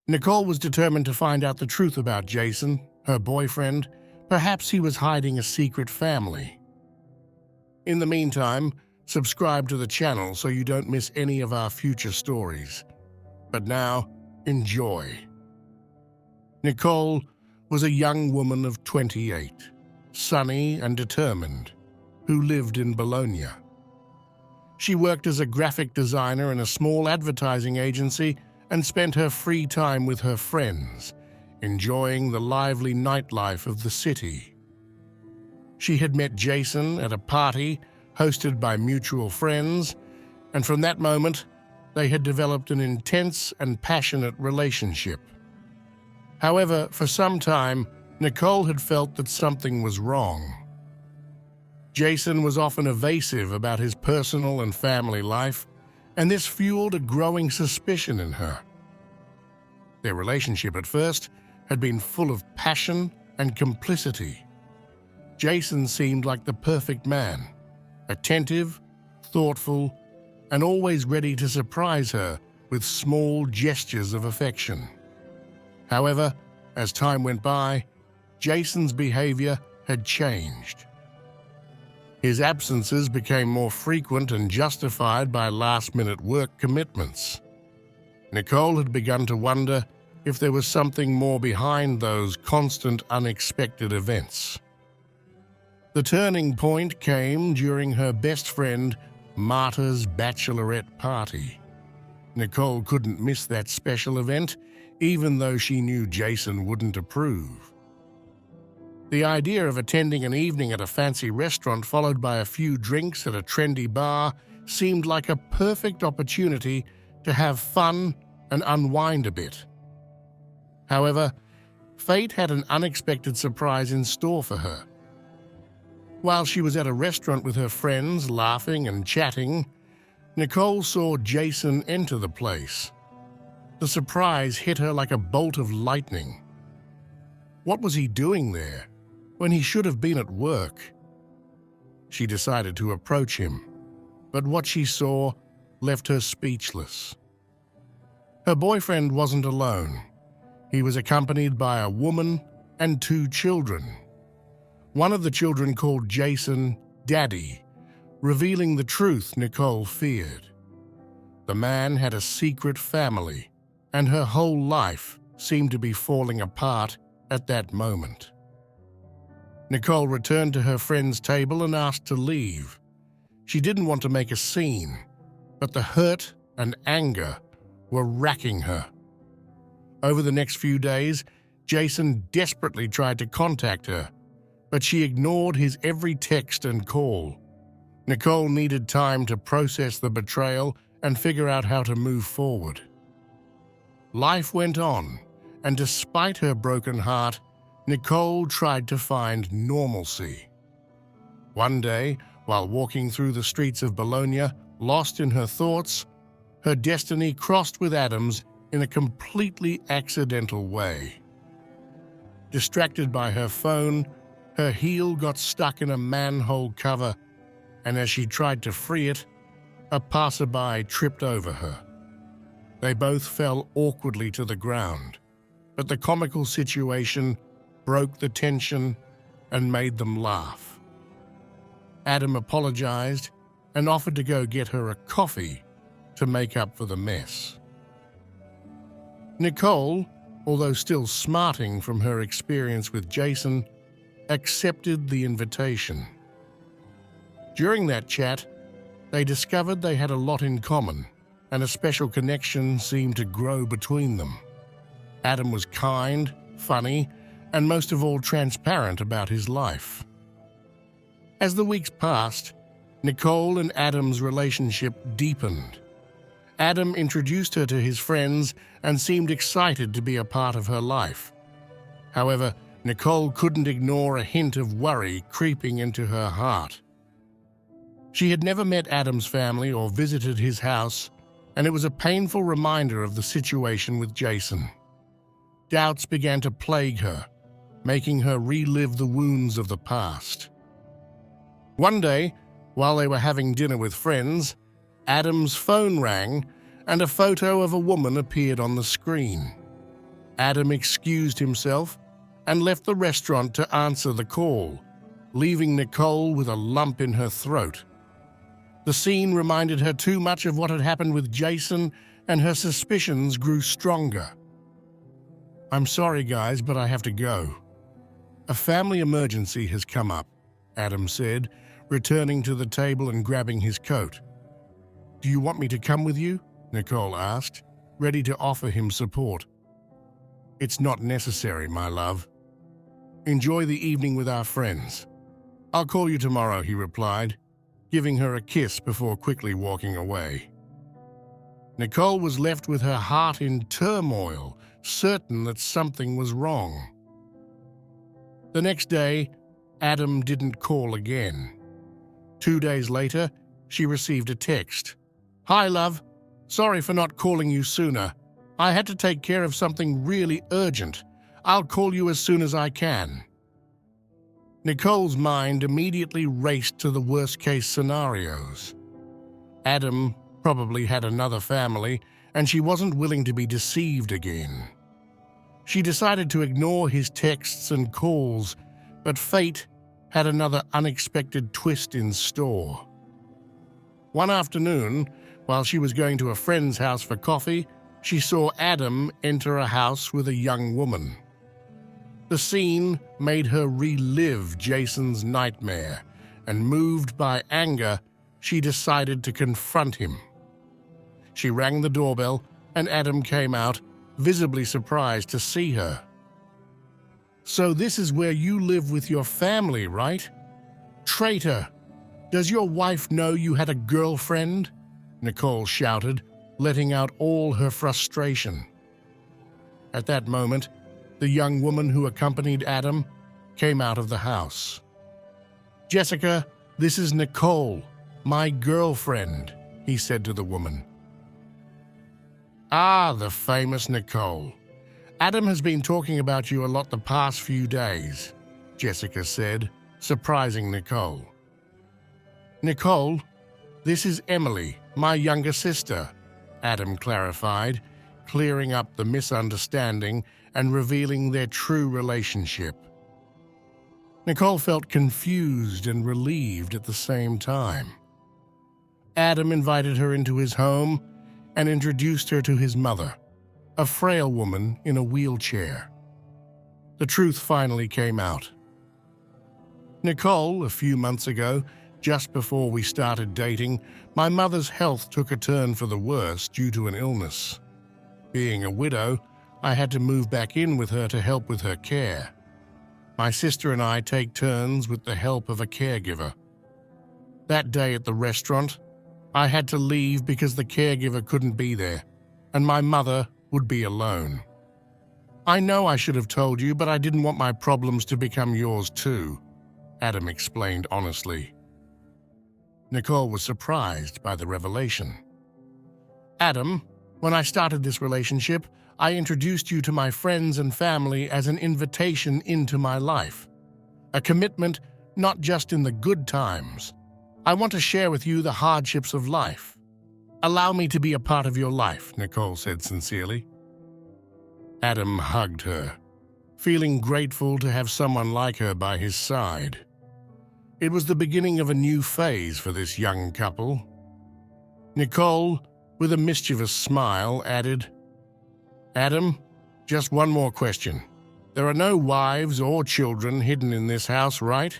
Nicole was determined to find out the truth about Jason, her boyfriend. Perhaps he was hiding a secret family. In the meantime, subscribe to the channel so you don't miss any of our future stories. But now, enjoy. Nicole was a young woman of 28, sunny and determined, who lived in Bologna. She worked as a graphic designer in a small advertising agency and spent her free time with her friends, enjoying the lively nightlife of the city. She had met Jason at a party hosted by mutual friends, and from that moment, they had developed an intense and passionate relationship. However, for some time, Nicole had felt that something was wrong. Jason was often evasive about his personal and family life, and this fueled a growing suspicion in her. Their relationship at first had been full of passion and complicity. Jason seemed like the perfect man, attentive, thoughtful, and always ready to surprise her with small gestures of affection. However, as time went by, Jason's behavior had changed. His absences became more frequent and justified by last-minute work commitments. Nicole had begun to wonder if there was something more behind those constant, unexpected events. The turning point came during her best friend Marta's bachelorette party. Nicole couldn't miss that special event, even though she knew Jason wouldn't approve. The idea of attending an evening at a fancy restaurant followed by a few drinks at a trendy bar seemed like a perfect opportunity to have fun and unwind a bit. However, fate had an unexpected surprise in store for her. While she was at a restaurant with her friends, laughing and chatting, Nicole saw Jason enter the place. The surprise hit her like a bolt of lightning. What was he doing there, when he should have been at work? She decided to approach him, but what she saw left her speechless. Her boyfriend wasn't alone. He was accompanied by a woman and 2 children. One of the children called Jason Daddy, revealing the truth Nicole feared. The man had a secret family, and her whole life seemed to be falling apart at that moment. Nicole returned to her friend's table and asked to leave. She didn't want to make a scene, but the hurt and anger were racking her. Over the next few days, Jason desperately tried to contact her, but she ignored his every text and call. Nicole needed time to process the betrayal and figure out how to move forward. Life went on, and despite her broken heart, Nicole tried to find normalcy. One day, while walking through the streets of Bologna, lost in her thoughts, her destiny crossed with Adam's in a completely accidental way. Distracted by her phone, her heel got stuck in a manhole cover, and as she tried to free it, a passerby tripped over her. They both fell awkwardly to the ground, but the comical situation broke the tension and made them laugh. Adam apologized and offered to go get her a coffee to make up for the mess. Nicole, although still smarting from her experience with Jason, accepted the invitation. During that chat, they discovered they had a lot in common, and a special connection seemed to grow between them. Adam was kind, funny, and most of all transparent about his life. As the weeks passed, Nicole and Adam's relationship deepened. Adam introduced her to his friends and seemed excited to be a part of her life. However, Nicole couldn't ignore a hint of worry creeping into her heart. She had never met Adam's family or visited his house, and it was a painful reminder of the situation with Jason. Doubts began to plague her, making her relive the wounds of the past. One day, while they were having dinner with friends, Adam's phone rang and a photo of a woman appeared on the screen. Adam excused himself and left the restaurant to answer the call, leaving Nicole with a lump in her throat. The scene reminded her too much of what had happened with Jason, and her suspicions grew stronger. "I'm sorry, guys, but I have to go. A family emergency has come up," Adam said, returning to the table and grabbing his coat. "Do you want me to come with you?" Nicole asked, ready to offer him support. "It's not necessary, my love. Enjoy the evening with our friends. I'll call you tomorrow," he replied, giving her a kiss before quickly walking away. Nicole was left with her heart in turmoil, certain that something was wrong. The next day, Adam didn't call again. 2 days later, she received a text. "Hi, love. Sorry for not calling you sooner. I had to take care of something really urgent. I'll call you as soon as I can." Nicole's mind immediately raced to the worst-case scenarios. Adam probably had another family, and she wasn't willing to be deceived again. She decided to ignore his texts and calls, but fate had another unexpected twist in store. One afternoon, while she was going to a friend's house for coffee, she saw Adam enter a house with a young woman. The scene made her relive Jason's nightmare, and moved by anger, she decided to confront him. She rang the doorbell, and Adam came out, visibly surprised to see her. "So this is where you live with your family, right? Traitor! Does your wife know you had a girlfriend?" Nicole shouted, letting out all her frustration. At that moment, the young woman who accompanied Adam came out of the house. "Jessica, this is Nicole, my girlfriend," he said to the woman. "Ah, the famous Nicole. Adam has been talking about you a lot the past few days," Jessica said, surprising Nicole. "Nicole, this is Emily, my younger sister," Adam clarified, clearing up the misunderstanding and revealing their true relationship. Nicole felt confused and relieved at the same time. Adam invited her into his home and introduced her to his mother, a frail woman in a wheelchair. The truth finally came out. "Nicole, a few months ago, just before we started dating, my mother's health took a turn for the worse due to an illness. Being a widow, I had to move back in with her to help with her care. My sister and I take turns with the help of a caregiver. That day at the restaurant, I had to leave because the caregiver couldn't be there, and my mother would be alone. I know I should have told you, but I didn't want my problems to become yours too," Adam explained honestly. Nicole was surprised by the revelation. "Adam, when I started this relationship, I introduced you to my friends and family as an invitation into my life. A commitment not just in the good times. I want to share with you the hardships of life. Allow me to be a part of your life," Nicole said sincerely. Adam hugged her, feeling grateful to have someone like her by his side. It was the beginning of a new phase for this young couple. Nicole, with a mischievous smile, added, "Adam, just one more question. There are no wives or children hidden in this house, right?"